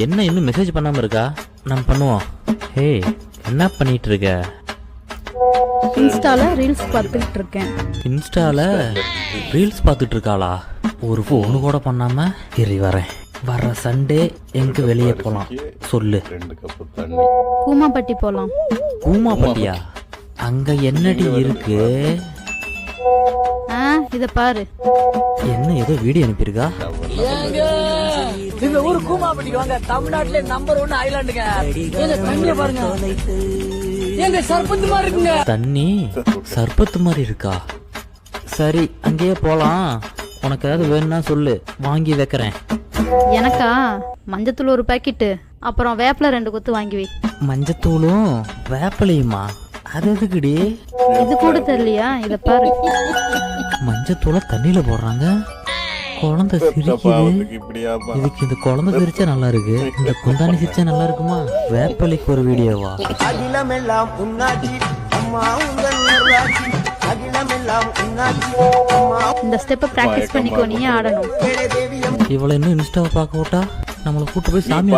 என்ன இன்னும் மெசேஜ் பண்ணாம இருக்கா? நம்ம பண்ணுவோம். ஹே, என்ன பண்ணிட்டு இருக்க? இன்ஸ்டால ரீல்ஸ் பார்த்துட்டு இருக்கேன். இன்ஸ்டால ரீல்ஸ் பார்த்துட்டு இருக்காளா? ஒரு ஃபோனு கூட பண்ணாம இரு வரேன். வர சண்டே எங்க வெளியே போலாம் சொல்லு. கூமாப்பட்டி போலாம். கூமாப்பட்டியா? அங்க என்னடி இருக்கு? இத பாரு. என்ன ஏதோ வீடியோ அனுப்பியிருக்கா? இந்த ஊர் கூமாப்பட்டிக்கு வாங்க, தமிழ்நாட்டிலே நம்பர் 1 ஐலாண்டுங்க. எங்க தண்ணிய பாருங்க, எங்க சர்பத்து மாதிரி இருக்குங்க. தண்ணி சர்பத்து மாதிரி இருக்கா? சரி அங்கேயே போலாம். உனக்கு ஏதாவது வேணும்னா சொல்லு, வாங்கி வைக்கிறேன். எனக்கா? மஞ்சத்தூள் ஒரு பாக்கெட்டு, அப்புறம் வேப்பில 2 கொத்து வாங்கி வை. மஞ்சத்தூளும் வேப்பிலையுமா? அது எதுக்குடி? இது கூட தெரியலையா? இத பாரு. மஞ்சத்தூளை தண்ணியில போடுறாங்க. குழந்தை சிரிக்குது. இதுக்கு இந்த குழந்தை சிரிச்சா நல்லா இருக்கு, இந்த குந்தாணி சிரிச்சா நல்லா இருக்குமா? வேப்பலைக்கு ஒரு வீடியோவா? இந்த ஸ்டெப்பை பிராக்டிஸ் பண்ணிக்கோ, நீ ஆடணும். இவளை இன்னும் இன்ஸ்டாவை பார்க்க விட்டா நம்மளை கூட்டு போய் சாமி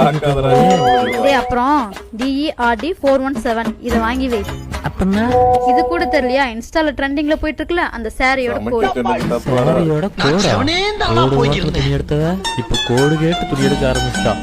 அப்புறம் DERD 417 இத வாங்கி வை. அப்படின்னா இது கூட தெரியலையா? இன்ஸ்டால ட்ரெண்டிங்ல போயிட்டு இருக்குல்ல, அந்த சாரியோட கோடு. சாரியோட கோடா? கோடு வாரத்துல துணி எடுத்தவ இப்ப கோடு கேட்டு துணி எடுக்க ஆரம்பிச்சிட்டா.